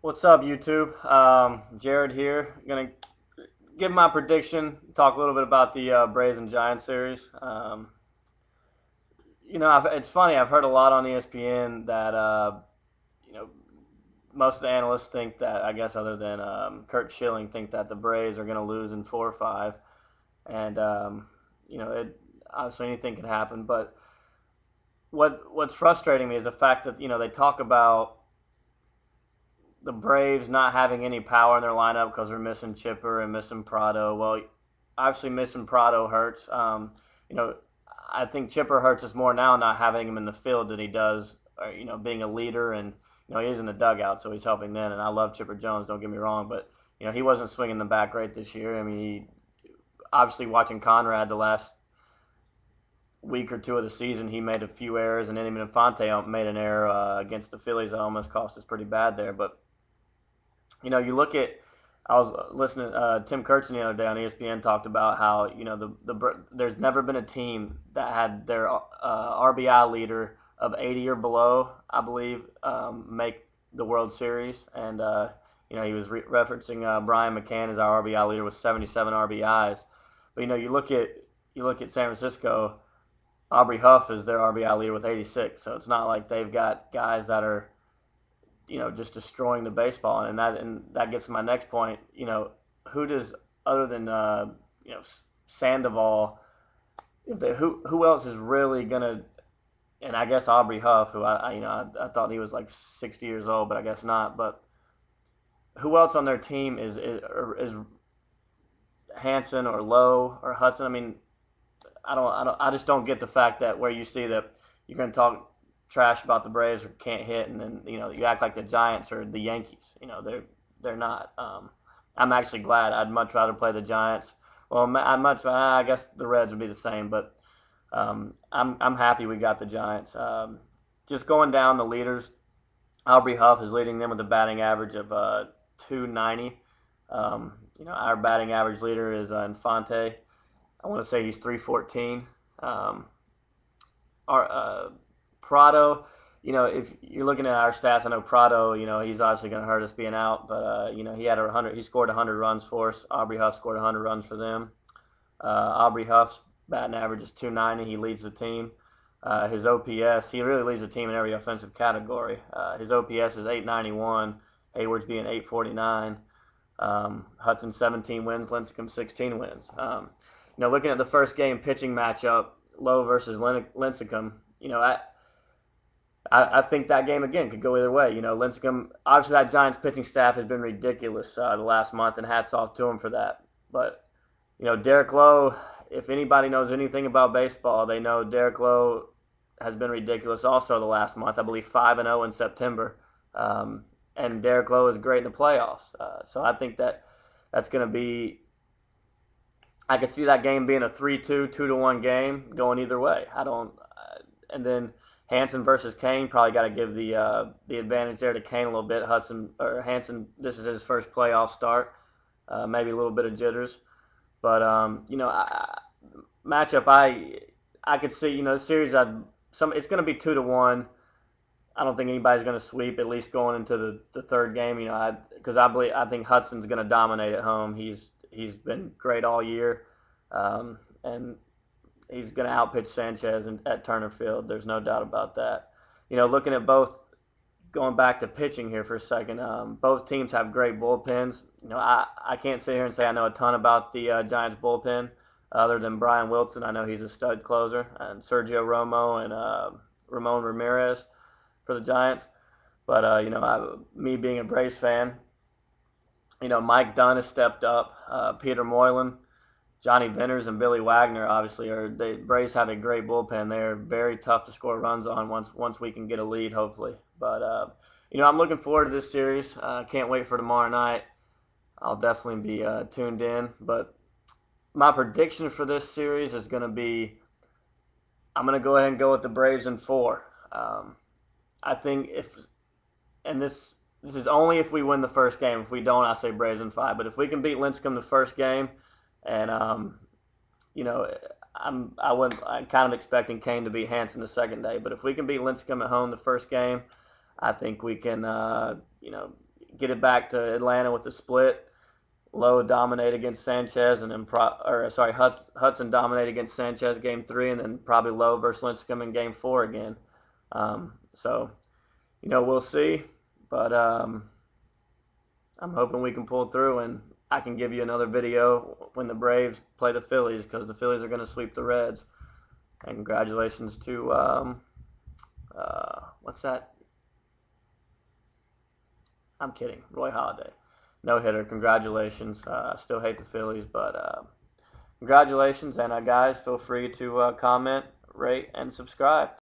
What's up, YouTube? Jared here. Gonna give my prediction. Talk a little bit about the Braves and Giants series. It's funny. I've heard a lot on ESPN that you know most of the analysts think that, I guess, other than Kurt Schilling, think that the Braves are going to lose in 4 or 5, and it obviously anything could happen. But what's frustrating me is the fact that they talk about the Braves not having any power in their lineup because they're missing Chipper and missing Prado. Well, obviously missing Prado hurts. You know, I think Chipper hurts us more now not having him in the field than he does, being a leader, and he is in the dugout, so he's helping then. And I love Chipper Jones. Don't get me wrong, but he wasn't swinging the bat great this year. I mean, obviously watching Conrad the last week or two of the season, he made a few errors, and then even Infante made an error against the Phillies that almost cost us pretty bad there. But you look at. I was listening. Tim Kurtzen the other day on ESPN talked about how there's never been a team that had their RBI leader of 80 or below, I believe, make the World Series, and he was referencing Brian McCann as our RBI leader with 77 RBIs. But you look at San Francisco. Aubrey Huff is their RBI leader with 86. So it's not like they've got guys that are just destroying the baseball. And that gets to my next point. Who does, other than Sandoval, who else is really gonna? And I guess Aubrey Huff, who I thought he was like 60 years old, but I guess not. But who else on their team is Hanson or Lowe or Hudson? I mean, I just don't get the fact that where you see that you're going to talk trash about the Braves or can't hit, and then you act like the Giants or the Yankees. They're not. I'm actually glad. I'd much rather play the Giants. Well, I guess the Reds would be the same, but I'm happy we got the Giants. Just going down the leaders, Aubrey Huff is leading them with a batting average of 290. Our batting average leader is Infante. I want to say he's 314. Our Prado, if you're looking at our stats, I know Prado, he's obviously going to hurt us being out, but he scored 100 runs for us. Aubrey Huff scored 100 runs for them. Aubrey Huff's batting average is 290. He leads the team. His OPS, he really leads the team in every offensive category. His OPS is 891. Hayward's being 849. Hudson 17 wins. Lincecum 16 wins. Looking at the first game pitching matchup, Lowe versus Lincecum, I think that game again could go either way. Lincecum, obviously that Giants pitching staff has been ridiculous the last month, and hats off to him for that. But Derek Lowe, if anybody knows anything about baseball, they know Derek Lowe has been ridiculous also the last month. I believe 5-0 in September, and Derek Lowe is great in the playoffs. So I think that's going to be. I could see that game being a 3-2, 2-1 game going either way. I don't. And then Hanson versus Kane, probably got to give the advantage there to Kane a little bit. Hanson, this is his first playoff start, maybe a little bit of jitters, but matchup I could see the series it's going to be 2-1. I don't think anybody's going to sweep, at least going into the third game. Because I think Hudson's going to dominate at home. He's been great all year, and he's going to outpitch Sanchez at Turner Field. There's no doubt about that. Looking at both, going back to pitching here for a second, both teams have great bullpens. I can't sit here and say I know a ton about the Giants bullpen other than Brian Wilson. I know he's a stud closer, and Sergio Romo and Ramon Ramirez for the Giants. But, me being a Braves fan, Mike Dunn has stepped up. Peter Moylan, Johnny Venters, and Billy Wagner obviously the Braves have a great bullpen. They're very tough to score runs on once we can get a lead, hopefully. But I'm looking forward to this series. Can't wait for tomorrow night. I'll definitely be tuned in. But my prediction for this series is going to be, I'm going to go ahead and go with the Braves in 4. I think this is only if we win the first game. If we don't, I say Braves in 5. But if we can beat Lincecum the first game, and I'm kind of expecting Kane to beat Hanson the second day. But if we can beat Lincecum at home the first game, I think we can get it back to Atlanta with the split. Lowe dominate against Sanchez, and then Hudson dominate against Sanchez game 3, and then probably Lowe versus Lincecum in game 4 again. So, we'll see, but I'm hoping we can pull through, and I can give you another video when the Braves play the Phillies, because the Phillies are going to sweep the Reds. And congratulations to what's that? I'm kidding, Roy Halladay. No hitter. Congratulations. I still hate the Phillies, but congratulations. And guys, feel free to comment, rate, and subscribe.